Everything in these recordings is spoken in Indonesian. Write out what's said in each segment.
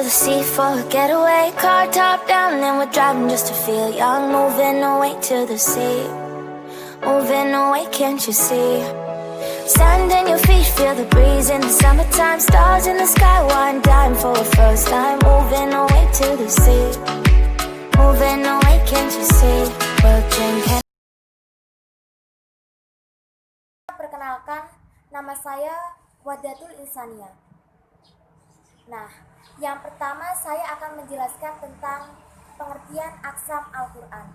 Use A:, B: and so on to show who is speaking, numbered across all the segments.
A: to the sea for a getaway. Car top down and we're driving just to feel young. Moving away to the sea, moving away, can't you see? Sand in your feet, feel the breeze in the summertime. Stars in the sky, one dime for a first time. Moving away to the sea, moving away, can't you see? We'll drink.
B: Perkenalkan, nama saya Wadatul Insania. Nah, yang pertama saya akan menjelaskan tentang pengertian aksam Al-Quran.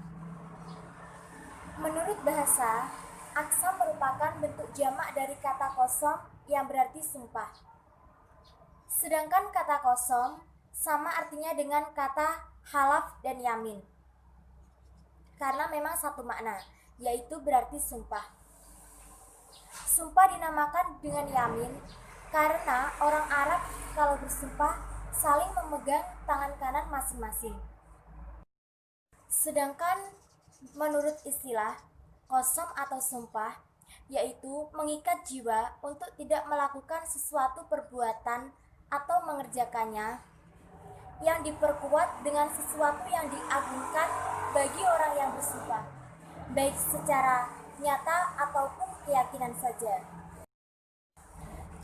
B: Menurut bahasa, aksam merupakan bentuk jamak dari kata qasam yang berarti sumpah. Sedangkan kata qasam sama artinya dengan kata halaf dan yamin. Karena memang satu makna, yaitu berarti sumpah. Sumpah dinamakan dengan yamin karena orang Arab kalau bersumpah saling memegang tangan kanan masing-masing. Sedangkan menurut istilah, qasam atau sumpah yaitu mengikat jiwa untuk tidak melakukan sesuatu perbuatan atau mengerjakannya yang diperkuat dengan sesuatu yang diagungkan bagi orang yang bersumpah, baik secara nyata ataupun keyakinan saja.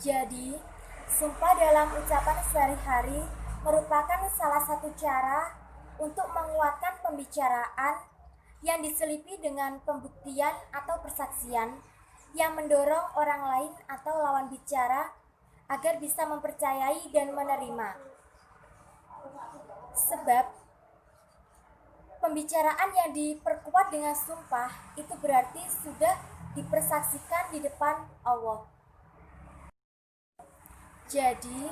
B: Jadi, sumpah dalam ucapan sehari-hari merupakan salah satu cara untuk menguatkan pembicaraan yang diselipi dengan pembuktian atau persaksian yang mendorong orang lain atau lawan bicara agar bisa mempercayai dan menerima. Sebab, pembicaraan yang diperkuat dengan sumpah itu berarti sudah dipersaksikan di depan Allah. Jadi,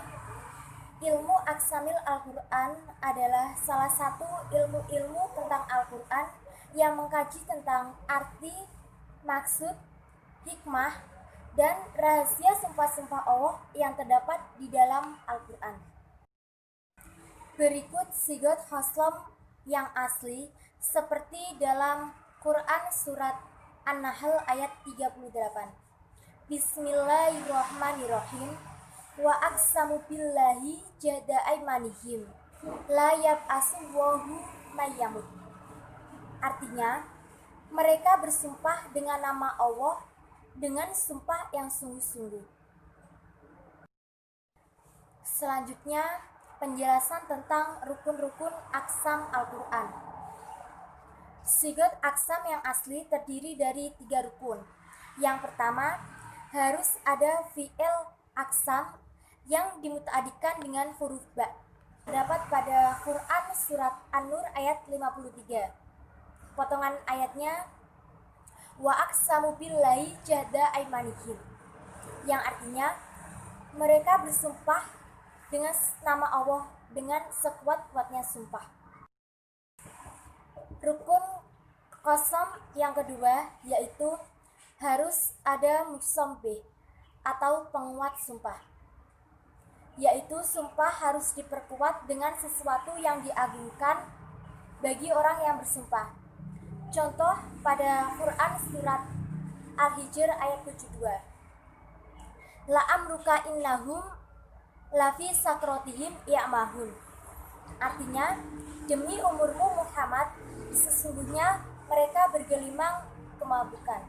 B: ilmu aksamil Al-Quran adalah salah satu ilmu-ilmu tentang Al-Quran yang mengkaji tentang arti, maksud, hikmah, dan rahasia sumpah-sumpah Allah yang terdapat di dalam Al-Quran. Berikut sigot khaslam yang asli seperti dalam Quran surat An-Nahl ayat 38. Bismillahirrahmanirrahim. Wa aqsamu billahi jahda aymanihim la yab'asu wahu mayyamut. Artinya, mereka bersumpah dengan nama Allah dengan sumpah yang sungguh-sungguh. Selanjutnya, penjelasan tentang rukun-rukun aksam Al-Quran. Sigot aksam yang asli terdiri dari 3 rukun. Yang pertama, harus ada fi'il aksam yang dimuta'adikan dengan huruf ba. Terdapat pada Quran surat An-Nur ayat 53. Potongan ayatnya, wa aqsamu billahi jahda aymanihim, yang artinya mereka bersumpah dengan nama Allah dengan sekuat-kuatnya sumpah. Rukun qasam yang kedua yaitu harus ada muqsam bih atau penguat sumpah, yaitu sumpah harus diperkuat dengan sesuatu yang diagungkan bagi orang yang bersumpah. Contoh pada Quran surat Al-Hijr ayat 72. La amruka innahum lafi sakrotihim ya'mahun. Artinya, demi umurmu Muhammad, sesungguhnya mereka bergelimang kemabukan.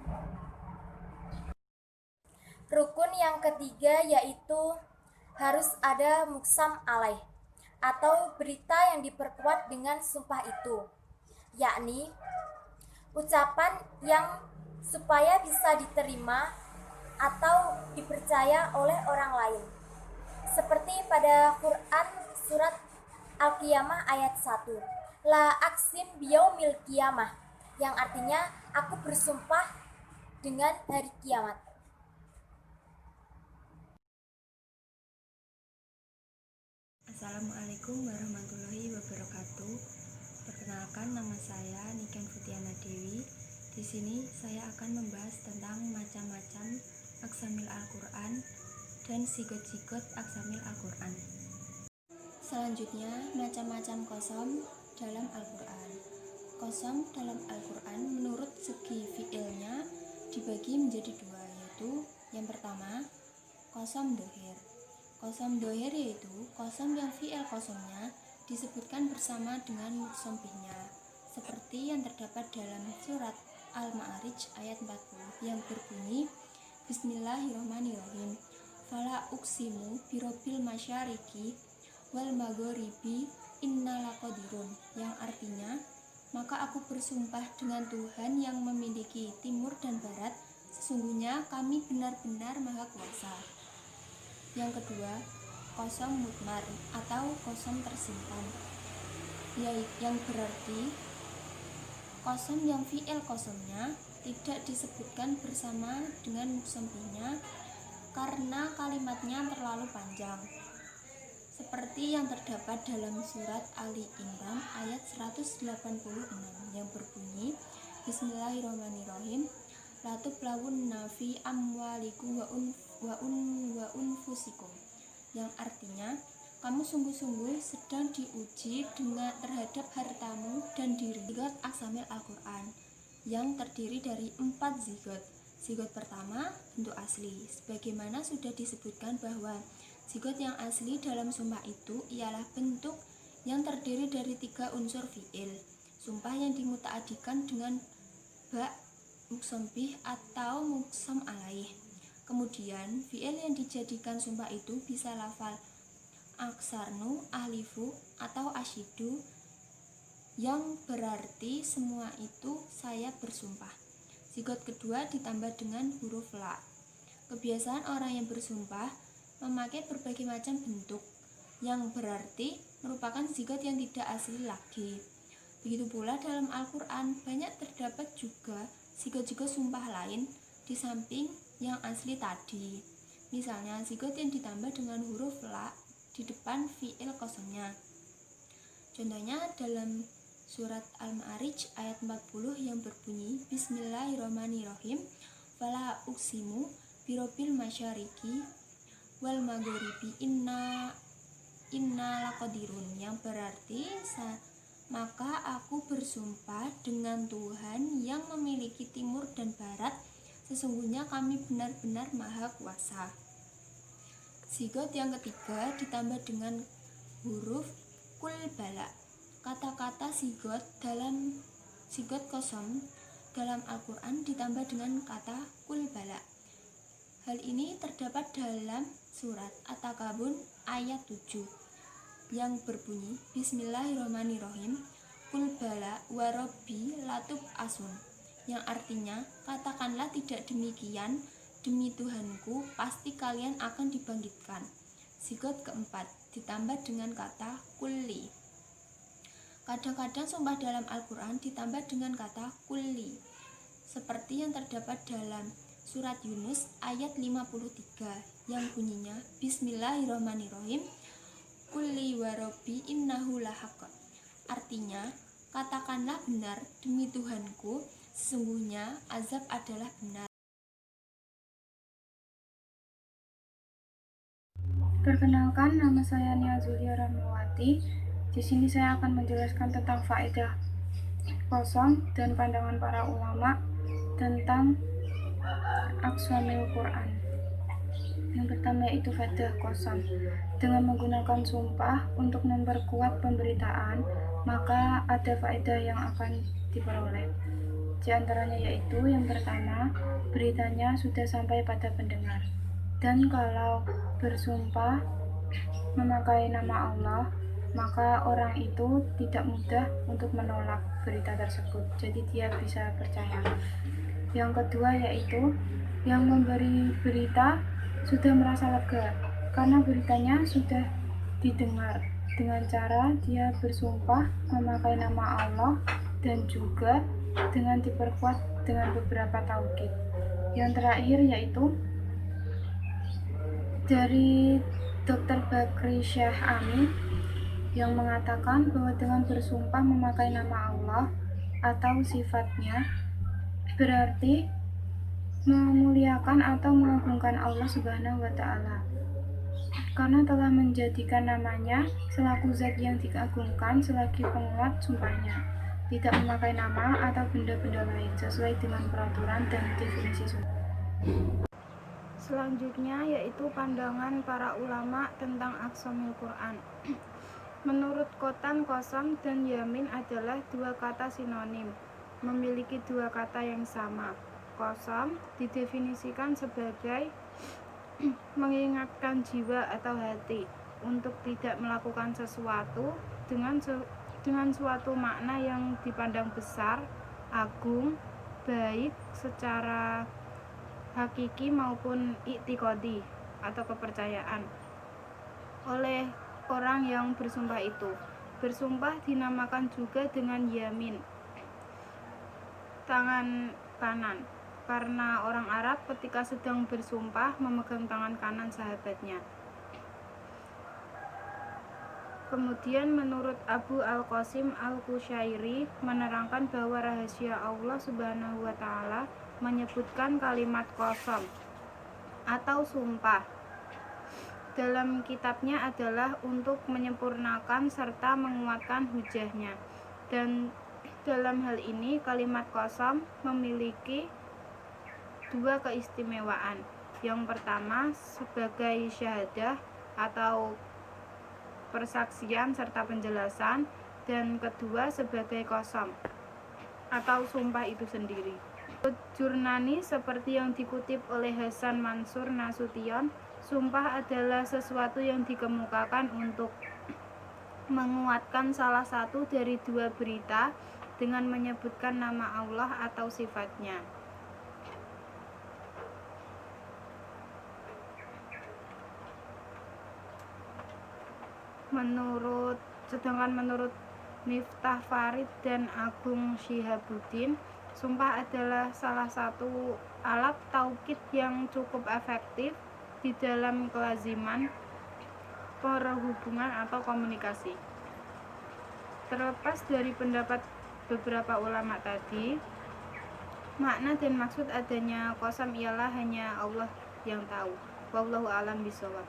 B: Rukun yang ketiga yaitu harus ada muqsam alaih atau berita yang diperkuat dengan sumpah itu, yakni ucapan yang supaya bisa diterima atau dipercaya oleh orang lain. Seperti pada Quran surat Al-Qiyamah ayat 1. La aqsim biyaumil qiyamah, yang artinya aku bersumpah dengan hari kiamat.
C: Assalamualaikum warahmatullahi wabarakatuh. Perkenalkan, nama saya Niken Futiana Dewi. Di sini saya akan membahas tentang macam-macam aksamil Al-Quran dan sigot-sigot aksamil Al-Quran. Selanjutnya, macam-macam qasam dalam Al-Quran. Qasam dalam Al-Quran menurut segi fi'ilnya dibagi menjadi 2, yaitu yang pertama qasam dohir. Kosam dohir yaitu kosam yang fi'il kosomnya disebutkan bersama dengan muqsam bihnya, seperti yang terdapat dalam surat Al-Ma'arij ayat 40 yang berbunyi Bismillahirrahmanirrahim. Fala uksimu birabbil masyariki wal magharibi innalaqadirun, yang artinya maka aku bersumpah dengan Tuhan yang memiliki timur dan barat, sesungguhnya kami benar-benar maha kuasa. Yang kedua, kosam mutmar atau kosam tersimpan, yang berarti kosam yang fi'il kosomnya tidak disebutkan bersama dengan muqsam bihnya karena kalimatnya terlalu panjang, seperti yang terdapat dalam surat Ali Imran ayat 186 yang berbunyi Bismillahirrahmanirrahim. Latublawunna fi amwalikum wa unfusikum, yang artinya kamu sungguh-sungguh sedang diuji terhadap hartamu dan diri. Zigot aksamil Al-Quran yang terdiri dari 4 zigot. Zigot pertama bentuk asli, sebagaimana sudah disebutkan bahwa zigot yang asli dalam sumpah itu ialah bentuk yang terdiri dari 3 unsur fi'il. Sumpah yang dimuta'adikan dengan ba' muqsam bih atau muqsam alaih. Kemudian fi'il yang dijadikan sumpah itu bisa lafal aksarnu, ahlifu, atau asyidu, yang berarti semua itu saya bersumpah. Zigot kedua ditambah dengan huruf la. Kebiasaan orang yang bersumpah memakai berbagai macam bentuk, yang berarti merupakan zigot yang tidak asli lagi. Begitu pula dalam Al-Quran banyak terdapat juga zigot-zigot sumpah lain di samping yang asli tadi. Misalnya zigot yang ditambah dengan huruf la di depan fi'il kosongnya. Contohnya dalam surat Al-Ma'arij ayat 40 yang berbunyi Bismillahirrahmanirrahim. Fala uksimu birabbil masyariki wal magharibi inna laqadirun, yang berarti maka aku bersumpah dengan Tuhan yang memiliki timur dan barat, sesungguhnya kami benar-benar maha kuasa. Zigot yang ketiga ditambah dengan huruf kul bala. Kata-kata zigot kosam dalam Al-Quran ditambah dengan kata kul bala. Hal ini terdapat dalam surat At-Takabun ayat 7 yang berbunyi Bismillahirrahmanirrahim. Kul bala wa rabbi latub asun, yang artinya katakanlah tidak demikian, demi Tuhanku pasti kalian akan dibangkitkan. Zigot keempat ditambah dengan kata kulli. Kadang-kadang sumpah dalam Al-Quran ditambah dengan kata kulli, seperti yang terdapat dalam surat Yunus ayat 53 yang bunyinya Bismillahirrahmanirrahim. Kulli wa rabbi innahu lahaq, artinya katakanlah benar demi Tuhanku sesungguhnya azab adalah benar.
D: Perkenalkan, nama saya Nia Zulia Rahmawati. Di sini saya akan menjelaskan tentang faedah kosam dan pandangan para ulama tentang aqsamil Quran. Yang pertama yaitu faedah kosam. Dengan menggunakan sumpah untuk memperkuat pemberitaan, maka ada faedah yang akan diperoleh. Di antaranya yaitu yang pertama, beritanya sudah sampai pada pendengar. Dan kalau bersumpah memakai nama Allah, maka orang itu tidak mudah untuk menolak berita tersebut, jadi dia bisa percaya. Yang kedua yaitu yang memberi berita sudah merasa lega karena beritanya sudah didengar dengan cara dia bersumpah memakai nama Allah dan juga dengan diperkuat dengan beberapa taukid. Yang terakhir yaitu dari Dr. Bakri Syekh Amin yang mengatakan bahwa dengan bersumpah memakai nama Allah atau sifatnya berarti memuliakan atau mengagungkan Allah Subhanahu wa Ta'ala, karena telah menjadikan namanya selaku zat yang diagungkan selagi penguat sumpahnya, tidak memakai nama atau benda-benda lain sesuai dengan peraturan dan definisi sumpah. Selanjutnya yaitu pandangan para ulama tentang aqsamil Quran. Menurut Qotan, qasam dan yamin adalah dua kata sinonim, memiliki dua kata yang sama. Qasam didefinisikan sebagai mengingatkan jiwa atau hati untuk tidak melakukan sesuatu dengan suatu makna yang dipandang besar, agung, baik secara hakiki maupun i'tiqadi atau kepercayaan oleh orang yang bersumpah itu. Bersumpah dinamakan juga dengan yamin, tangan kanan, karena orang Arab ketika sedang bersumpah memegang tangan kanan sahabatnya. Kemudian menurut Abu Al-Qasim Al-Qushairi menerangkan bahwa rahasia Allah Subhanahu wa Ta'ala menyebutkan kalimat qasam atau sumpah dalam kitabnya adalah untuk menyempurnakan serta menguatkan hujahnya, dan dalam hal ini kalimat qasam memiliki dua keistimewaan. Yang pertama sebagai syahadah atau persaksian serta penjelasan, dan kedua sebagai qasam atau sumpah itu sendiri. Jurnani seperti yang dikutip oleh Hasan Mansur Nasution, sumpah adalah sesuatu yang dikemukakan untuk menguatkan salah satu dari dua berita dengan menyebutkan nama Allah atau sifatnya. Sedangkan menurut Miftah Farid dan Agung Syihabuddin, sumpah adalah salah satu alat taukid yang cukup efektif di dalam kelaziman perhubungan atau komunikasi. Terlepas dari pendapat beberapa ulama tadi, makna dan maksud adanya qasam ialah hanya Allah yang tahu. Wallahu a'lam bishawab.